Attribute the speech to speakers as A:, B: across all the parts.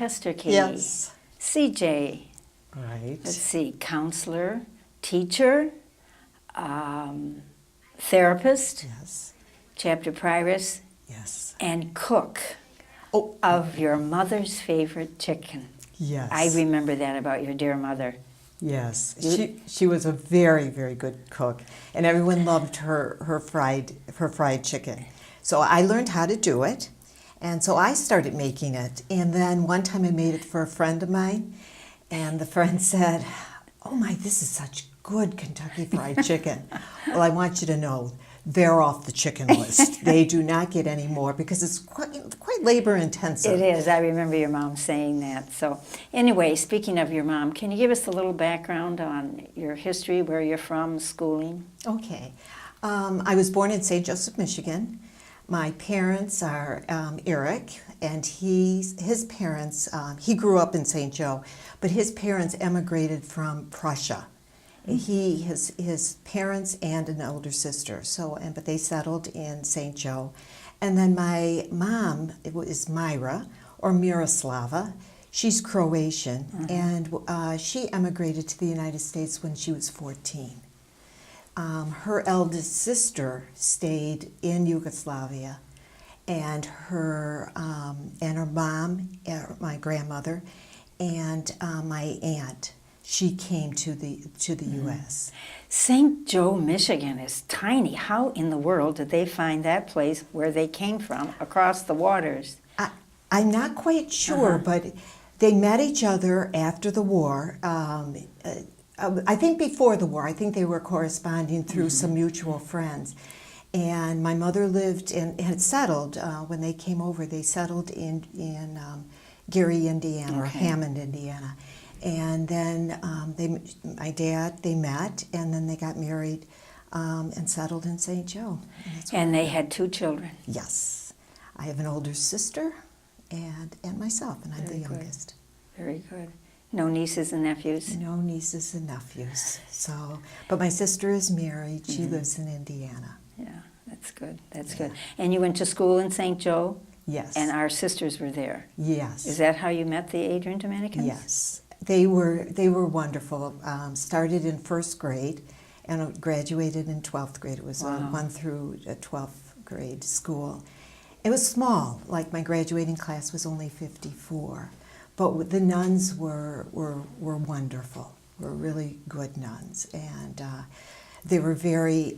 A: Kesterke.
B: Yes.
A: CJ.
B: Right.
A: Let's see, counselor, teacher, therapist,
B: Yes.
A: chapter prioress,
B: Yes.
A: and cook
B: Oh,
A: of your mother's favorite chicken.
B: yes.
A: I remember that about your dear mother.
B: Yes. She was a very, very good cook, and everyone loved her fried chicken. So I learned how to do it, and so I started making it. And then one time I made it for a friend of mine, and the friend said, "Oh my, this is such good Kentucky Fried Chicken." Well, I want you to know, they're off the chicken list. They do not get any more because it's quite labor intensive.
A: It is. I remember your mom saying that. So anyway, speaking of your mom, can you give us a little background on your history, where you're from, schooling?
B: Okay. I was born in St. Joseph, Michigan. My parents are Eric, and his parents, he grew up in St. Joe, but his parents emigrated from Prussia. His parents and an older sister, but they settled in St. Joe. And then my mom is Myra, or Miroslava. She's Croatian, and she emigrated to the United States when she was 14. Her eldest sister stayed in Yugoslavia, and her mom, my grandmother, and my aunt. She came to the U.S.
A: St. Joe, Michigan is tiny. How in the world did they find that place where they came from, across the waters?
B: I'm not quite sure, but they met each other after the war. I think before the war. I think they were corresponding through some mutual friends. And my mother lived and had settled, when they came over, they settled in Gary, Indiana, or Hammond, Indiana. And then they met, and then they got married and settled in St. Joe.
A: And they had 2 children.
B: Yes. I have an older sister and myself, and I'm the youngest.
A: Very good. No nieces and nephews?
B: No nieces and nephews. But my sister is married. She lives in Indiana.
A: Yeah, that's good. That's good. And you went to school in St. Joe?
B: Yes.
A: And our sisters were there?
B: Yes.
A: Is that how you met the Adrian Dominicans?
B: Yes. They were wonderful. Started in first grade and graduated in 12th grade. It was a 1 through 12th grade school. It was small. Like my graduating class was only 54. But the nuns were wonderful. Were really good nuns. And they were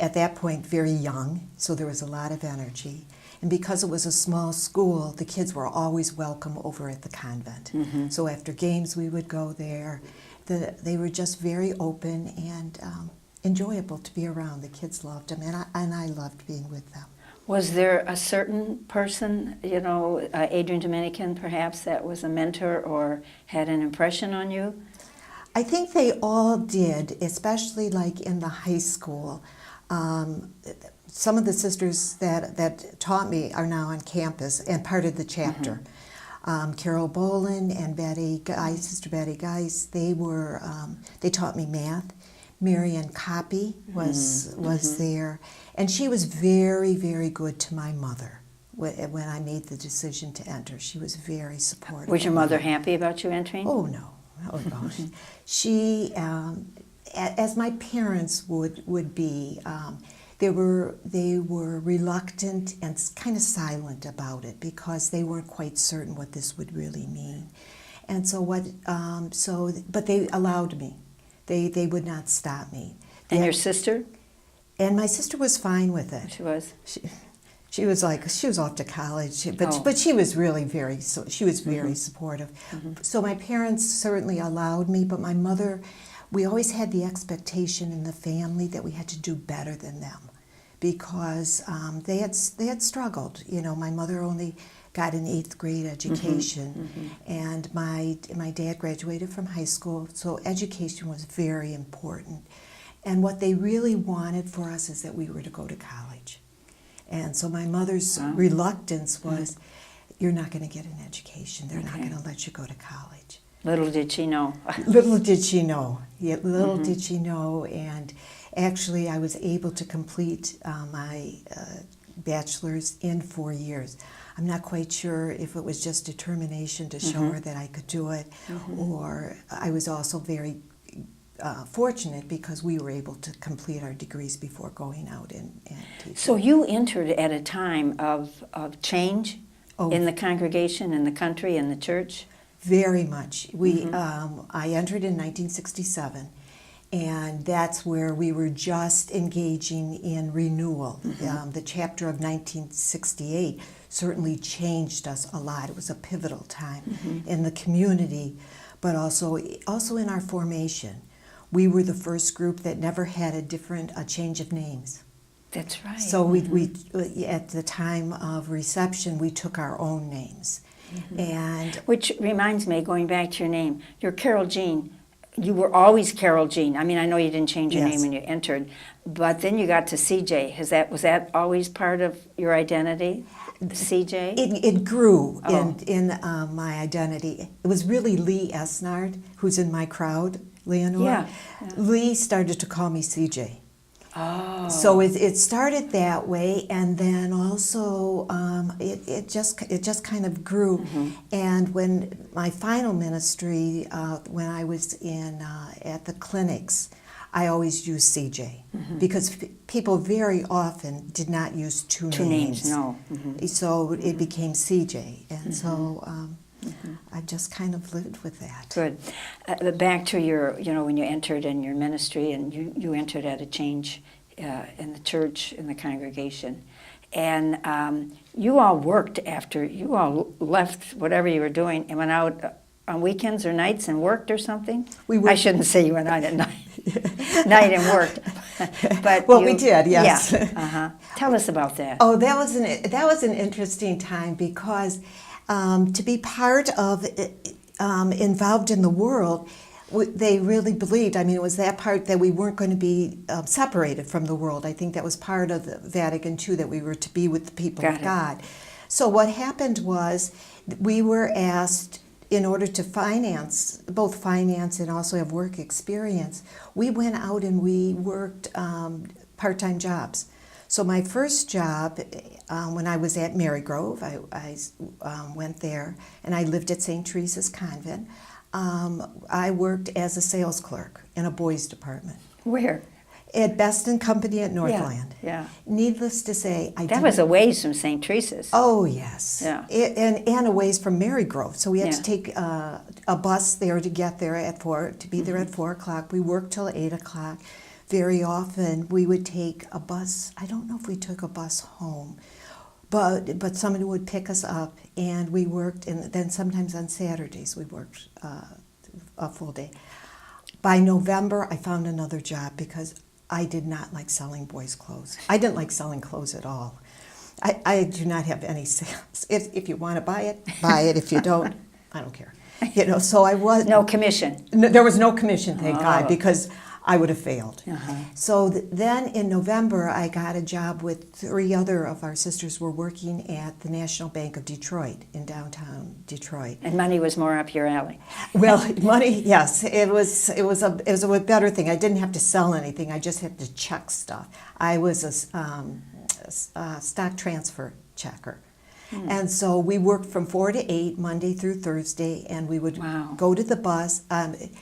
B: at that point, very young. So there was a lot of energy. And because it was a small school, the kids were always welcome over at the convent. So after games, we would go there. They were just very open and enjoyable to be around. The kids loved them, and I loved being with them.
A: Was there a certain person, Adrian Dominican perhaps, that was a mentor or had an impression on you?
B: I think they all did, especially like in the high school. Some of the sisters that taught me are now on campus and part of the chapter. Carol Bolin and Sister Betty Geis, they taught me math. Marian Copy was there, and she was very, very good to my mother when I made the decision to enter. She was very supportive.
A: Was your mother happy about you entering?
B: Oh no. She, as my parents would be, they were reluctant and kind of silent about it because they weren't quite certain what this would really mean. And but they allowed me. They would not stop me.
A: And your sister?
B: And my sister was fine with it.
A: She was?
B: She was off to college, but she was really very supportive. So my parents certainly allowed me, but my mother, we always had the expectation in the family that we had to do better than them because they had struggled. My mother only got an 8th grade education, and my dad graduated from high school, so education was very important. And what they really wanted for us is that we were to go to college. And so my mother's reluctance was, you're not going to get an education. They're not going to let you go to college.
A: Little did she know.
B: Little did she know. Yeah, little did she know. And actually, I was able to complete my bachelor's in 4 years. I'm not quite sure if it was just determination to show her that I could do it, or I was also very fortunate because we were able to complete our degrees before going out and teaching.
A: So you entered at a time of change
B: Oh.
A: in the congregation, in the country, in the church?
B: Very much. I entered in 1967, and that's where we were just engaging in renewal. The chapter of 1968 certainly changed us a lot. It was a pivotal time in the community, but also in our formation. We were the first group that never had a change of names.
A: That's right.
B: So we at the time of reception, we took our own names. And
A: Which reminds me, going back to your name, you're Carol Jean. You were always Carol Jean. I mean, I know you didn't change your
B: Yes.
A: name when you entered, but then you got to CJ. Was that always part of your identity, CJ?
B: it grew
A: Oh.
B: in my identity. It was really Lee Esnard, who's in my crowd, Leonore.
A: Yeah.
B: Lee started to call me CJ.
A: Oh.
B: So it started that way, and then also it just kind of grew. And when my final ministry, when I was at the clinics, I always used CJ because people very often did not use two names.
A: No.
B: So it became CJ, and so I just kind of lived with that.
A: Good. Back to your, when you entered in your ministry, and you entered at a change in the church, in the congregation. And you all worked after, you all left whatever you were doing and went out on weekends or nights and worked or something?
B: We worked.
A: I shouldn't say you went out at night. Night and worked. But
B: Well, we did, yes.
A: Yeah. Tell us about that.
B: Oh, that was an interesting time because to be part of involved in the world, they really believed. I mean, it was that part that we weren't going to be separated from the world. I think that was part of the Vatican II, that we were to be with the people of God. So what happened was we were asked, in order to both finance and also have work experience, we went out and we worked part-time jobs. So my first job, when I was at Marygrove, I went there, and I lived at St. Teresa's Convent. I worked as a sales clerk in a boys' department.
A: Where?
B: At Best & Company at Northland.
A: Yeah.
B: Needless to say,
A: That was a ways from St. Teresa's.
B: Oh, yes.
A: Yeah.
B: And a ways from Marygrove. So we had
A: Yeah.
B: to take a bus there to get there to be there at 4 o'clock. We worked till 8 o'clock. Very often we would take a bus. I don't know if we took a bus home, but somebody would pick us up, and we worked. And then sometimes on Saturdays we worked a full day. By November, I found another job because I did not like selling boys' clothes. I didn't like selling clothes at all. I do not have any sales. If you want to buy it, buy it. If you don't, I don't care. So I was
A: No commission.
B: there was no commission, thank
A: Oh.
B: God, because I would have failed.
A: Uh-huh.
B: So then in November, I got a job with 3 other of our sisters. Were working at the National Bank of Detroit in downtown Detroit.
A: And money was more up your alley.
B: Well, money, yes, it was a better thing. I didn't have to sell anything. I just had to check stuff. I was a stock transfer checker. And so we worked from 4 to 8, Monday through Thursday, and we would
A: Wow.
B: go to the bus,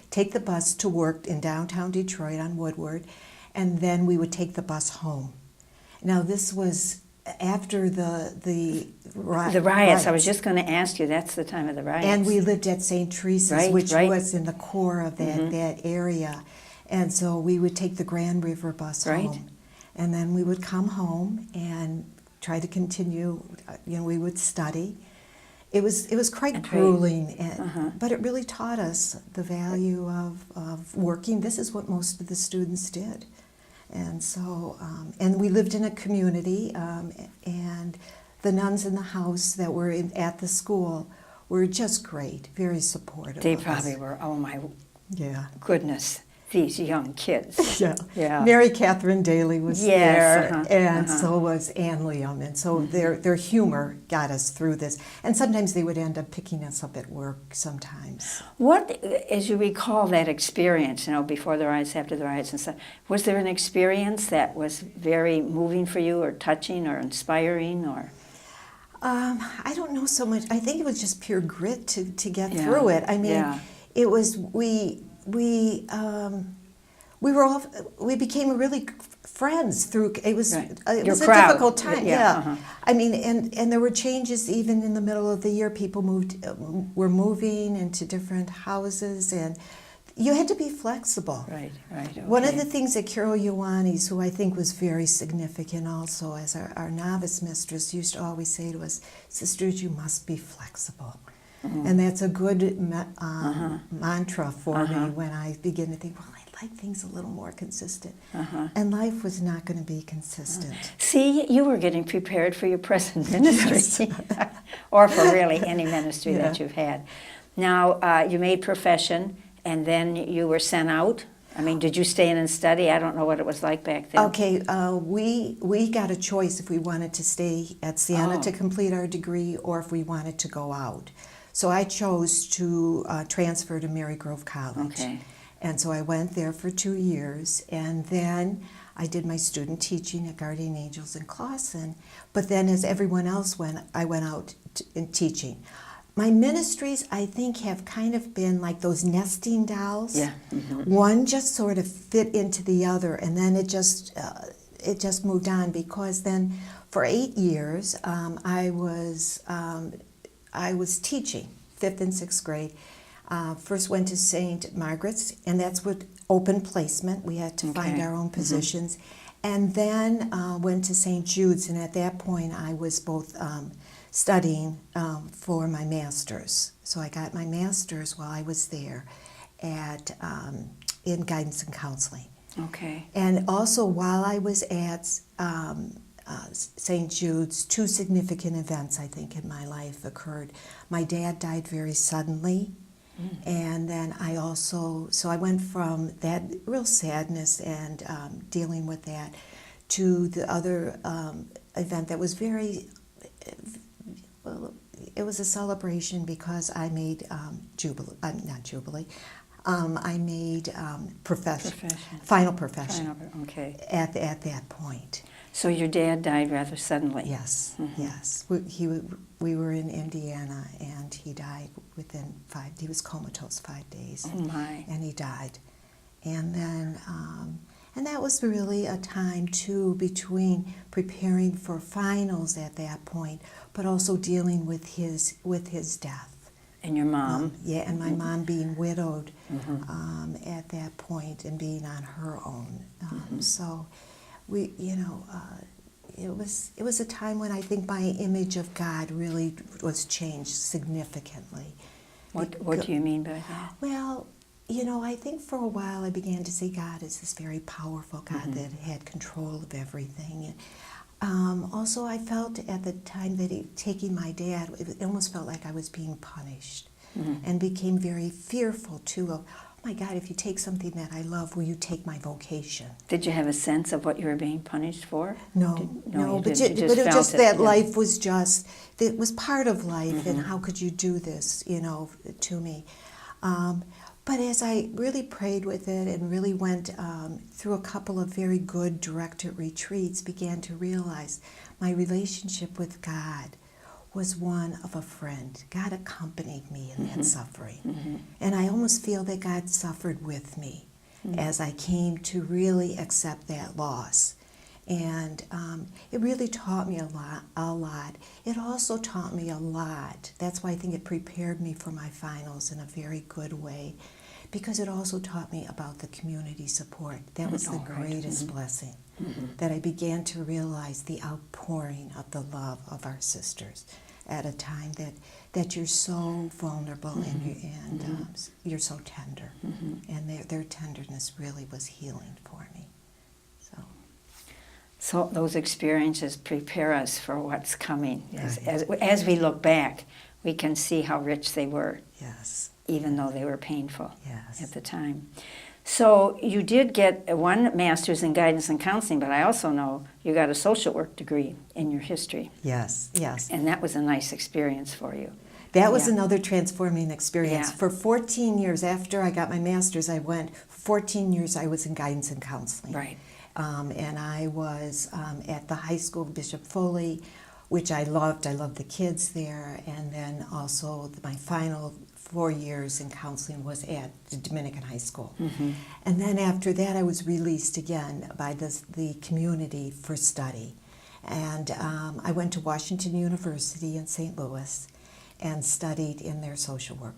B: take the bus to work in downtown Detroit on Woodward, and then we would take the bus home. Now this was after the
A: riots. I was just going to ask you, that's the time of the riots.
B: and we lived at St. Teresa's,
A: Right,
B: which
A: right.
B: was in the core of that area. And so we would take the Grand River bus
A: Right.
B: home. And then we would come home and try to continue, we would study. It was quite
A: And
B: grueling, but it really taught us the value of working. This is what most of the students did. And so, and we lived in a community, and the nuns in the house that were at the school were just great, very supportive.
A: They
B: of us.
A: probably were, oh my
B: Yeah.
A: goodness, these young kids.
B: Yeah.
A: Yeah.
B: Mary Catherine Daly was
A: Yes,
B: there, and so was Ann Liam, and so their humor got us through this. And sometimes they would end up picking us up at work sometimes.
A: What, as you recall that experience, before the riots, after the riots and stuff, was there an experience that was very moving for you or touching or inspiring or?
B: I don't know so much. I think it was just pure grit to get
A: Yeah.
B: through it. I mean,
A: Yeah.
B: it was we became really friends through. It was
A: Right.
B: it
A: Your
B: was a
A: crowd.
B: difficult time.
A: Yeah,
B: Yeah.
A: uh-huh.
B: I mean, and there were changes even in the middle of the year. People were moving into different houses, and you had to be flexible.
A: Right. Okay.
B: One of the things that Carol Ioannis, who I think was very significant also as our novice mistress, used to always say to us, "Sisters, you must be flexible." And that's a good mantra for me when I begin to think, well, I like things a little more consistent. And life was not going to be consistent.
A: See, you were getting prepared for your present ministry, or for really any ministry that you've had. Now, you made profession, and then you were sent out. I mean, did you stay in and study? I don't know what it was like back then.
B: Okay, we got a choice if we wanted to stay at Siena to complete our degree or if we wanted to go out. So I chose to transfer to Mary Grove College.
A: Okay.
B: And so I went there for 2 years, and then I did my student teaching at Guardian Angels in Clawson. But then, as everyone else went, I went out in teaching. My ministries, I think, have kind of been like those nesting dolls.
A: Yeah.
B: One just sort of fit into the other, and then it just moved on, because then for 8 years I was teaching 5th and 6th grade. First went to St. Margaret's, and that's with open placement. We had to find our own positions. And then went to St. Jude's, and at that point I was both studying for my master's. So I got my master's while I was there in guidance and counseling.
A: Okay.
B: And also while I was at St. Jude's, 2 significant events, I think, in my life occurred. My dad died very suddenly, and then I went from that real sadness and dealing with that to the other event that was very, well, it was a celebration because I made I made final profession.
A: Okay.
B: At that point.
A: So your dad died rather suddenly.
B: Yes, yes. We were in Indiana, and he died within he was comatose 5 days.
A: Oh my.
B: And he died. And then, and that was really a time too between preparing for finals at that point, but also dealing with his death.
A: And your mom.
B: Yeah, and my mom being widowed at that point and being on her own. So we, it was a time when I think my image of God really was changed significantly.
A: What do you mean by that?
B: Well, I think for a while I began to see God as this very powerful God that had control of everything. And also I felt at the time that taking my dad, it almost felt like I was being punished, and became very fearful too of, oh my God, if you take something that I love, will you take my vocation?
A: Did you have a sense of what you were being punished for?
B: No, but it was just that life was just, it was part of life, and how could you do this, to me? But as I really prayed with it and really went through a couple of very good directed retreats, began to realize my relationship with God was one of a friend. God accompanied me in that suffering. And I almost feel that God suffered with me as I came to really accept that loss. And it really taught me a lot. It also taught me a lot. That's why I think it prepared me for my finals in a very good way, because it also taught me about the community support. That was the greatest blessing, that I began to realize the outpouring of the love of our sisters at a time that you're so vulnerable and you're so tender. And their tenderness really was healing for me.
A: So those experiences prepare us for what's coming. As we look back, we can see how rich they were.
B: Yes.
A: Even though they were painful
B: Yes.
A: at the time. So you did get one master's in guidance and counseling, but I also know you got a social work degree in your history.
B: Yes.
A: And that was a nice experience for you.
B: That was another transforming experience.
A: Yeah.
B: For 14 years after I got my master's, 14 years I was in guidance and counseling.
A: Right.
B: And I was at the high school, Bishop Foley, which I loved. I loved the kids there. And then also my final 4 years in counseling was at the Dominican High School.
A: Mm-hmm.
B: And then after that, I was released again by the community for study. And I went to Washington University in St. Louis and studied in their social work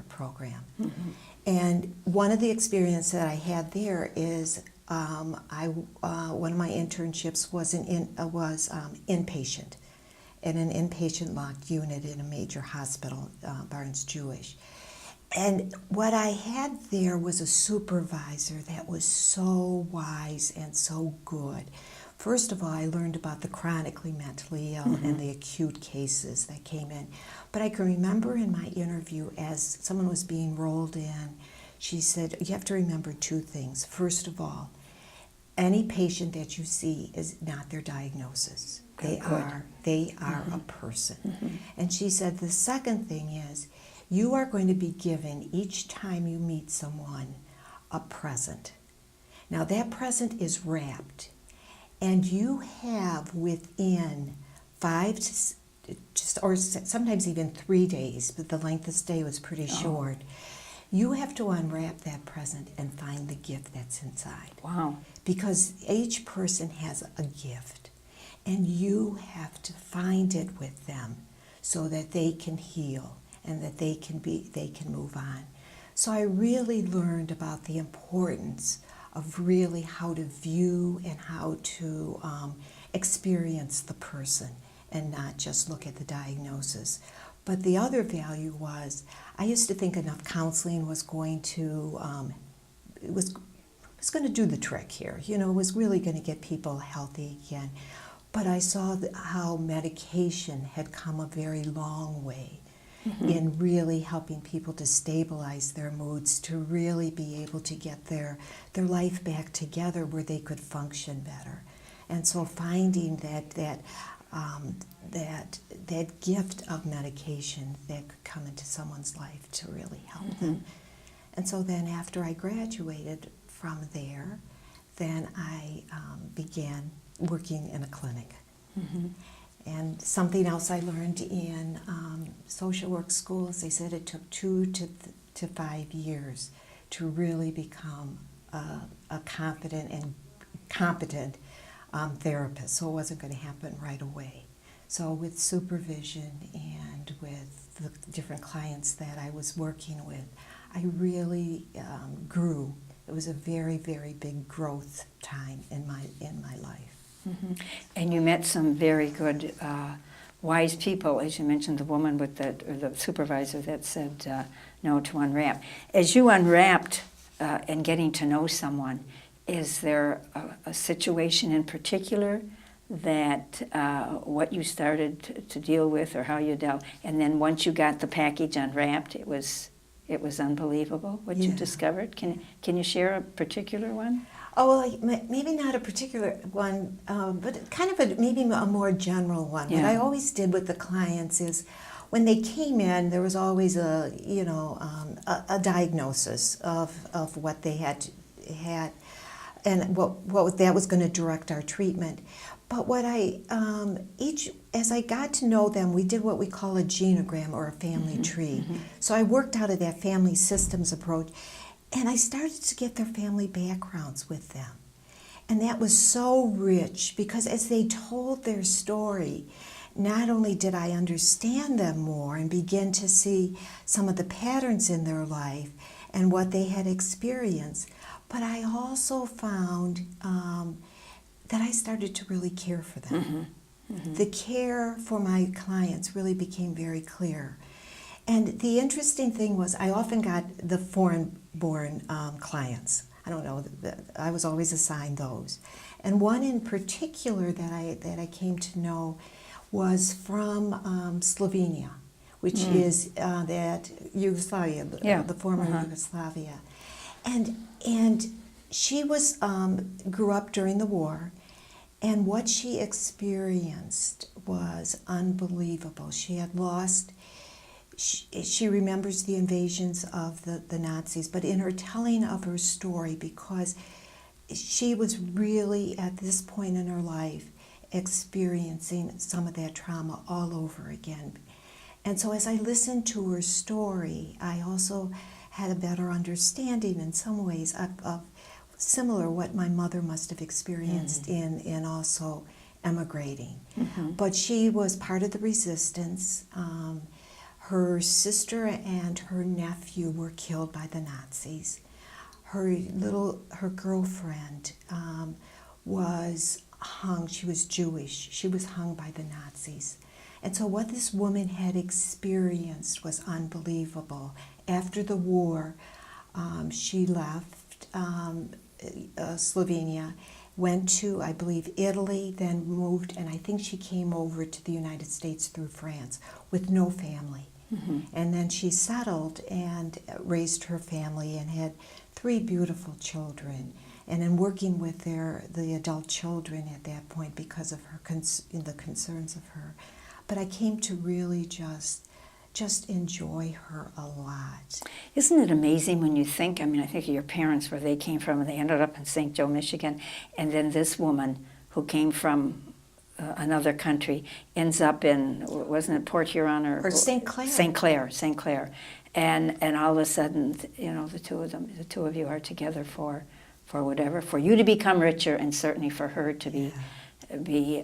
B: program.
A: Mm-hmm. And
B: one of the experiences that I had there is one of my internships was inpatient, in an inpatient locked unit in a major hospital, Barnes Jewish. And what I had there was a supervisor that was so wise and so good. First of all, I learned about the chronically mentally ill and the acute cases that came in. But I can remember in my interview, as someone was being rolled in, she said, you have to remember 2 things. First of all, any patient that you see is not their diagnosis. They are a person. Mm-hmm. And she said the second thing is, you are going to be given each time you meet someone a present. Now that present is wrapped, and you have within 5 to or sometimes even 3 days, but the length of stay was pretty short. You have to unwrap that present and find the gift that's inside.
A: Wow. Because
B: each person has a gift, and you have to find it with them so that they can heal and that they can move on. So I really learned about the importance of really how to view and how to experience the person and not just look at the diagnosis. But the other value was, I used to think enough counseling was going to, was going to do the trick here. You know, it was really going to get people healthy again. But I saw how medication had come a very long way in really helping people to stabilize their moods, to really be able to get their life back together where they could function better. And so finding that gift of medication that could come into someone's life to really help them. And so then after I graduated from there, then I began working in a clinic. And something else I learned in social work schools, they said it took 2 to 5 years to really become a confident and competent therapist. So it wasn't going to happen right away. So with supervision and with the different clients that I was working with, I really grew. It was a very, very big growth time in my life.
A: And you met some very good, wise people, as you mentioned, the woman with the supervisor that said no to unwrap. As you unwrapped and getting to know someone, is there a situation in particular that what you started to deal with or how you dealt, and then once you got the package unwrapped, it was unbelievable what you discovered? Can you share a particular one?
B: Oh, well, maybe not a particular one, but kind of maybe a more general one.
A: Yeah.
B: What I always did with the clients is, when they came in, there was always a diagnosis of what they had, and what that was going to direct our treatment. But what as I got to know them, we did what we call a genogram or a family tree. So I worked out of that family systems approach. And I started to get their family backgrounds with them. And that was so rich, because as they told their story, not only did I understand them more and begin to see some of the patterns in their life and what they had experienced, but I also found that I started to really care for them. The care for my clients really became very clear. And the interesting thing was, I often got the foreign-born clients. I don't know, I was always assigned those. And one in particular that I came to know was from Slovenia, which is that Yugoslavia, the former Yugoslavia. And she was grew up during the war, and what she experienced was unbelievable. She had lost. She remembers the invasions of the Nazis, but in her telling of her story, because she was really at this point in her life experiencing some of that trauma all over again. And so as I listened to her story, I also had a better understanding in some ways of similar what my mother must have experienced in also emigrating. But she was part of the resistance. Her sister and her nephew were killed by the Nazis. Her girlfriend was hung. She was Jewish. She was hung by the Nazis. And so what this woman had experienced was unbelievable. After the war, she left Slovenia, went to, I believe, Italy, then moved, and I think she came over to the United States through France with no family. And then she settled and raised her family and had 3 beautiful children. And in working with the adult children at that point because of her the concerns of her. But I came to really just enjoy her a lot.
A: Isn't it amazing when you think, I mean, I think of your parents, where they came from, and they ended up in St. Joe, Michigan, and then this woman who came from another country ends up in, wasn't it Port Huron or
B: St. Clair?
A: St. Clair. And all of a sudden, you know, the two of you are together for whatever, for you to become richer, and certainly for her to be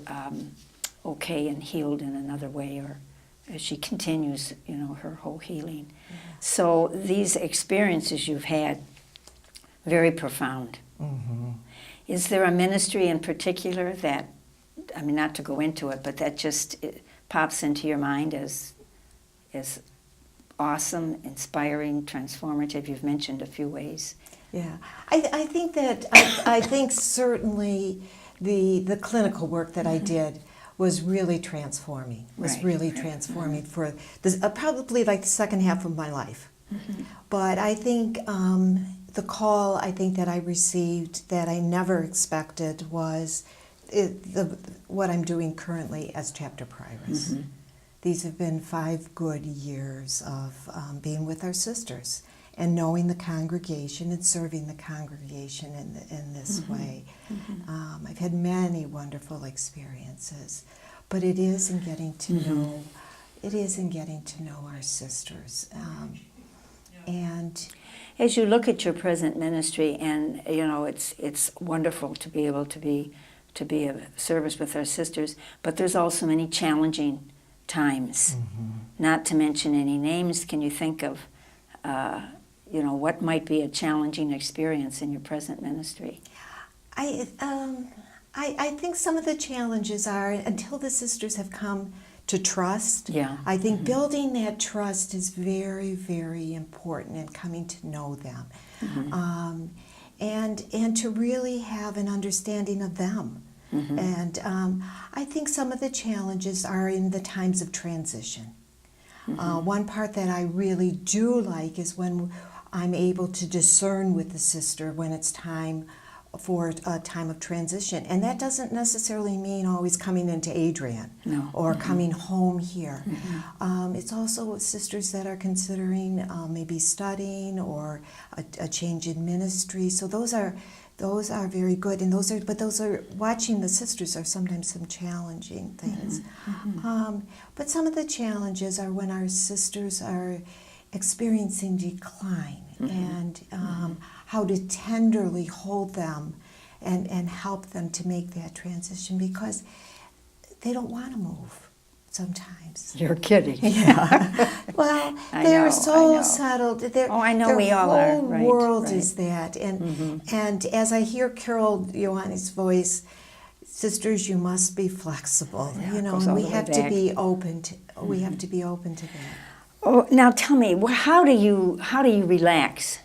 A: okay and healed in another way, or as she continues, you know, her whole healing. So these experiences you've had, very profound. Is there a ministry in particular that, I mean, not to go into it, but that just pops into your mind as awesome, inspiring, transformative? You've mentioned a few ways.
B: Yeah, I think that I think certainly the clinical work that I did was really transforming. Transforming for this, probably like the second half of my life. But I think the call I think that I received that I never expected was what I'm doing currently as chapter prioress. These have been 5 good years of being with our sisters and knowing the congregation and serving the congregation in this way. I've had many wonderful experiences, but it is in getting to know. It is in getting to know our sisters, and
A: as you look at your present ministry, and you know, it's wonderful to be able to be of service with our sisters, but there's also many challenging times. Not to mention any names. Can you think of you know, what might be a challenging experience in your present ministry?
B: I think some of the challenges are, until the sisters have come to trust. I think building that trust is very, very important, and coming to know them, and to really have an understanding of them. And I think some of the challenges are in the times of transition. One part that I really do like is when I'm able to discern with the sister when it's time for a time of transition. And that doesn't necessarily mean always coming into Adrian or coming home here. It's also sisters that are considering maybe studying or a change in ministry. So those are very good, and those are watching the sisters are sometimes some challenging things. But some of the challenges are when our sisters are experiencing decline, and how to tenderly hold them and help them to make that transition, because they don't want to move sometimes.
A: You're kidding.
B: Well, they're so settled.
A: I know we all are.
B: Their whole world is that. And as I hear Carol Ioanni's voice, sisters, you must be flexible. You know, and we have to be open to. We have to be open to that.
A: Oh, now tell me, how do you relax?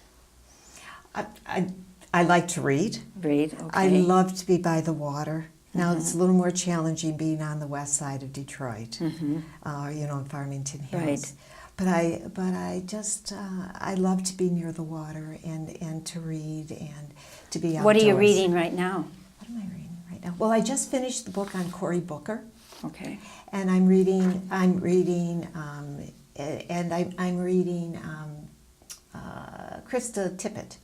B: I like to read.
A: Read. Okay.
B: I love to be by the water. Now it's a little more challenging being on the west side of Detroit, you know, in Farmington Hills. But I just I love to be near the water and to read and to be outdoors.
A: What are you reading right now?
B: What am I reading right now? Well, I just finished the book on Cory Booker.
A: Okay.
B: And I'm reading Krista Tippett.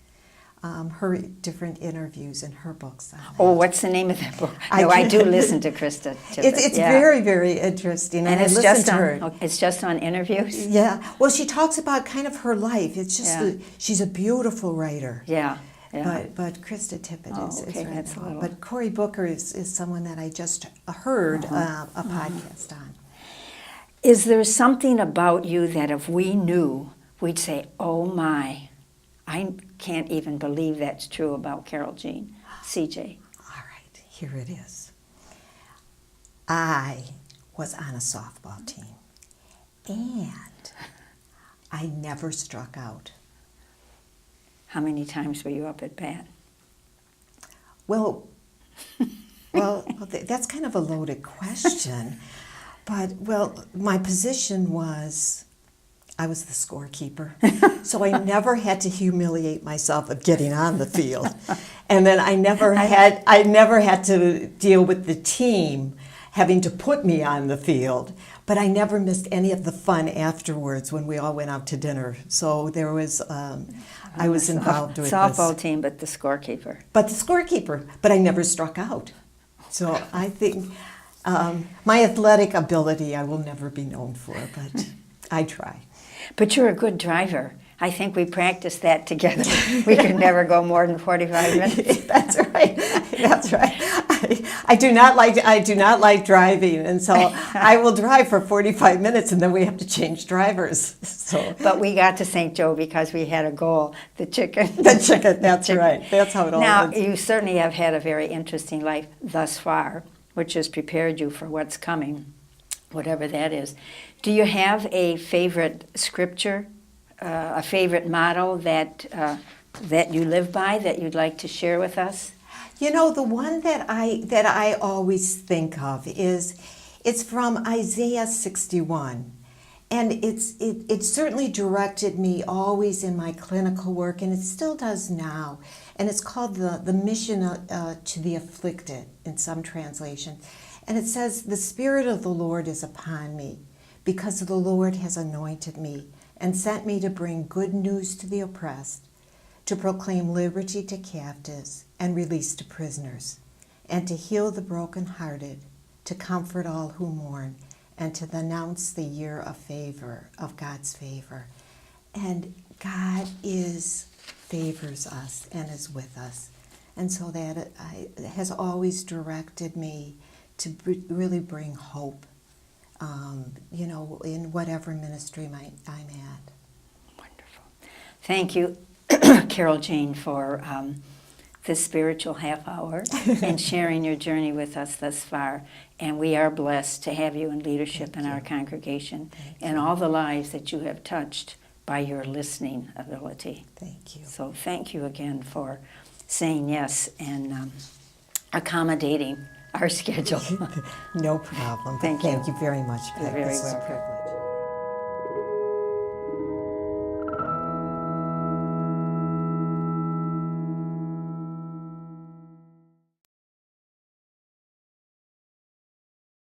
B: her different interviews in her books on it.
A: Oh, what's the name of that book? No, I do listen to Krista Tippett.
B: It's
A: yeah.
B: very, very interesting.
A: And
B: I
A: it's
B: listened
A: just
B: to
A: on,
B: her.
A: it's just on interviews?
B: Yeah. Well, she talks about kind of her life. It's just,
A: Yeah.
B: she's a beautiful writer.
A: Yeah. Yeah.
B: But Krista Tippett
A: Oh,
B: is
A: okay,
B: right
A: that's a
B: now.
A: little-
B: But Cory Booker is someone that I just heard
A: Uh-huh.
B: a podcast on.
A: Is there something about you that if we knew, we'd say, oh my, I can't even believe that's true about Carol Jean, CJ?
B: All right, here it is. I was on a softball team, and I never struck out.
A: How many times were you up at bat?
B: Well, that's kind of a loaded question. But, well, my position was I was the scorekeeper. So I never had to humiliate myself of getting on the field. And then I never had to deal with the team having to put me on the field. But I never missed any of the fun afterwards when we all went out to dinner. So there was, I was involved with
A: softball
B: this.
A: team, but the scorekeeper.
B: But the scorekeeper, but I never struck out. So I think my athletic ability I will never be known for, but I try.
A: But you're a good driver. I think we practiced that together. We could never go more than 45 minutes.
B: That's right. That's right. I do not like driving, and so I will drive for 45 minutes, and then we have to change drivers. So,
A: But we got to St. Joe because we had a goal, the chicken.
B: the chicken. That's right. That's how it all
A: Now,
B: ends.
A: you certainly have had a very interesting life thus far, which has prepared you for what's coming, whatever that is. Do you have a favorite scripture, a favorite motto that you live by that you'd like to share with us?
B: You know, the one that I always think of it's from Isaiah 61. And it certainly directed me always in my clinical work, and it still does now. And it's called the mission to the afflicted in some translation. And it says, "The Spirit of the Lord is upon me, because the Lord has anointed me and sent me to bring good news to the oppressed, to proclaim liberty to captives and release to prisoners, and to heal the brokenhearted, to comfort all who mourn, and to announce the year of favor, of God's favor." And God favors us and is with us. And so that it has always directed me to really bring hope, in whatever ministry I'm at.
A: Wonderful. Thank you, Carol Jean, for this spiritual half hour and sharing your journey with us thus far. And we are blessed to have you in leadership in our congregation and all the lives that you have touched by your listening ability.
B: Thank you.
A: So thank you again for saying yes and accommodating our schedule.
B: No problem.
A: Thank you.
B: Thank you very much,
A: You're
B: Peg.
A: very
B: This was a
A: welcome.
B: privilege.